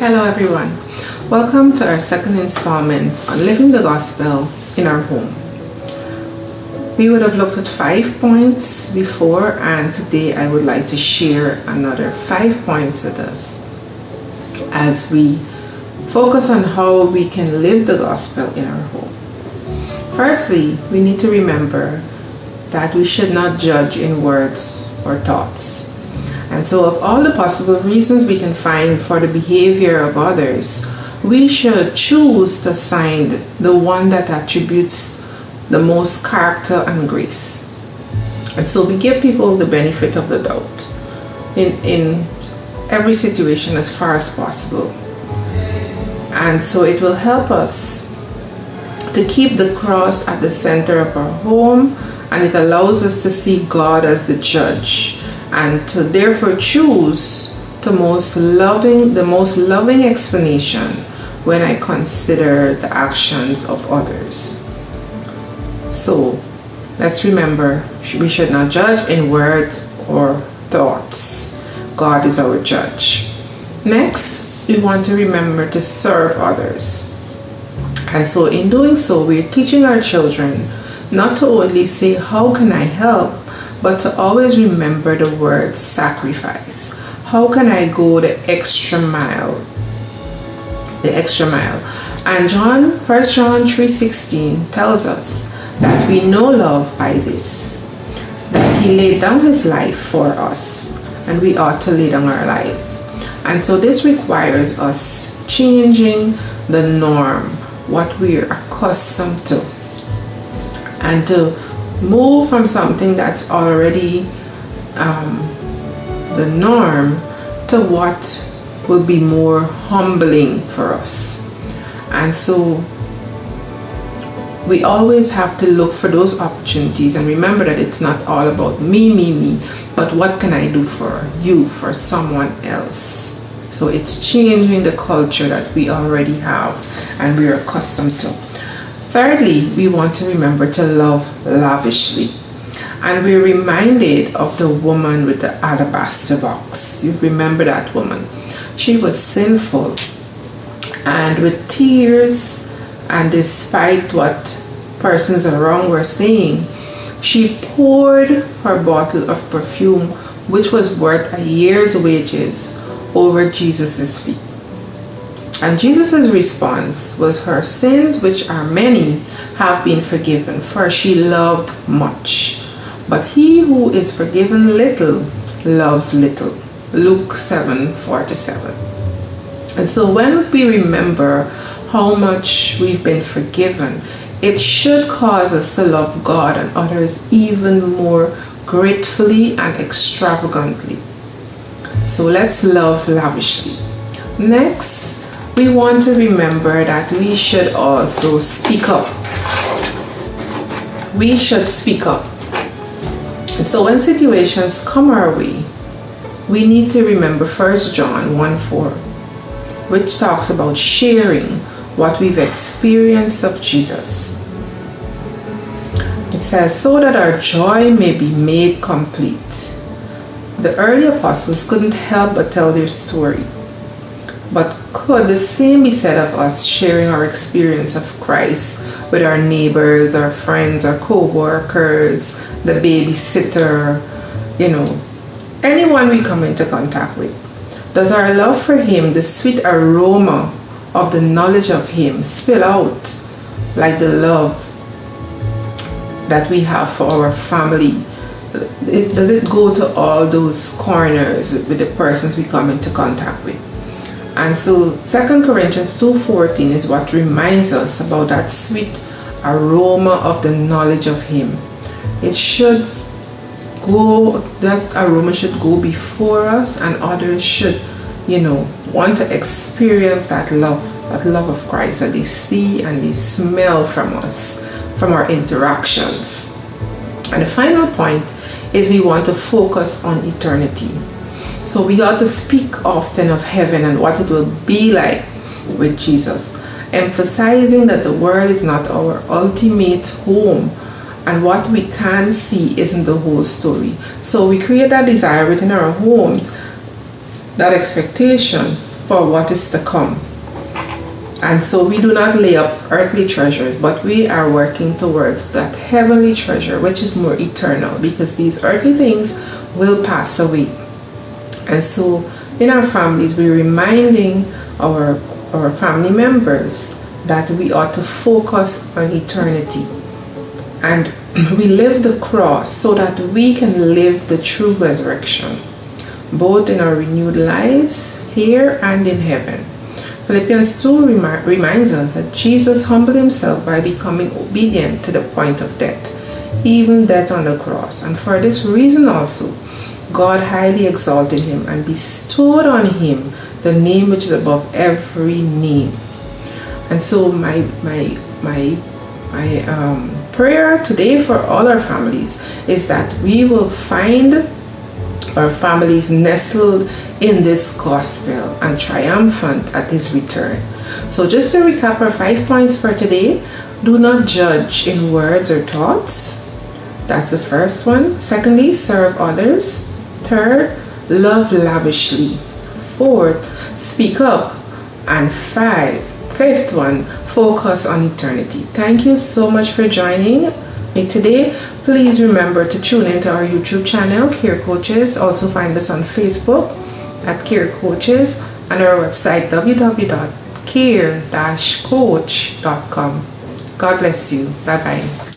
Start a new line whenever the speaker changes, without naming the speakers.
Hello everyone, welcome to our second installment on living the gospel in our home. We would have looked at 5 points before, and today I would like to share another 5 points with us as we focus on how we can live the gospel in our home. Firstly, we need to remember that we should not judge in words or thoughts. And so of all the possible reasons we can find for the behavior of others, we should choose to find the one that attributes the most character and grace. And so we give people the benefit of the doubt in every situation as far as possible. And so it will help us to keep the cross at the center of our home, and it allows us to see God as the judge, and to therefore choose the most loving explanation when I consider the actions of others. So let's remember, we should not judge in words or thoughts. God is our judge. Next, we want to remember to serve others. And so in doing so, we're teaching our children not to only say, how can I help, but to always remember the word sacrifice. How can I go the extra mile? The extra mile. And 1 John 3:16 tells us that we know love by this, that he laid down his life for us, and we ought to lay down our lives. And so this requires us changing the norm, what we are accustomed to, and to move from something that's already the norm to what will be more humbling for us. And so we always have to look for those opportunities and remember that it's not all about me, but what can I do for you, for someone else. So it's changing the culture that we already have and we are accustomed to. Thirdly, we want to remember to love lavishly. And we're reminded of the woman with the alabaster box. You remember that woman. She was sinful, and with tears, and despite what persons around were saying, she poured her bottle of perfume, which was worth a year's wages, over Jesus' feet. And Jesus' response was, her sins, which are many, have been forgiven, for she loved much. But he who is forgiven little loves little. Luke 7:47. And so when we remember how much we've been forgiven, it should cause us to love God and others even more gratefully and extravagantly. So let's love lavishly. Next, we want to remember that we should also speak up. We should speak up. And so when situations come our way, we need to remember 1 John 1:4, which talks about sharing what we've experienced of Jesus. It says, so that our joy may be made complete. The early apostles couldn't help but tell their story. But could the same be said of us sharing our experience of Christ with our neighbors, our friends, our co-workers, the babysitter, anyone we come into contact with? Does our love for him, the sweet aroma of the knowledge of him, spill out like the love that we have for our family? Does it go to all those corners with the persons we come into contact with? And so 2 Corinthians 2:14 is what reminds us about that sweet aroma of the knowledge of him. It should go, that aroma should go before us, and others should, want to experience that love of Christ that they see and they smell from us, from our interactions. And the final point is we want to focus on eternity. So we ought to speak often of heaven and what it will be like with Jesus, emphasizing that the world is not our ultimate home, and what we can see isn't the whole story. So we create that desire within our homes, that expectation for what is to come. And so we do not lay up earthly treasures, but we are working towards that heavenly treasure, which is more eternal, because these earthly things will pass away. And so in our families, we're reminding our family members that we ought to focus on eternity. And we live the cross so that we can live the true resurrection, both in our renewed lives here and in heaven. Philippians 2 reminds us that Jesus humbled himself by becoming obedient to the point of death, even death on the cross. And for this reason also, God highly exalted him and bestowed on him the name which is above every name. And so my prayer today for all our families is that we will find our families nestled in this gospel and triumphant at his return. So just to recap our 5 points for today: do not judge in words or thoughts. That's the first one. Secondly, serve others. Third, love lavishly. Fourth, speak up. And fifth one, focus on eternity. Thank you so much for joining me today. Please remember to tune into our YouTube channel, Care Coaches. Also find us on Facebook at Care Coaches and our website www.care-coach.com. God bless you. Bye-bye.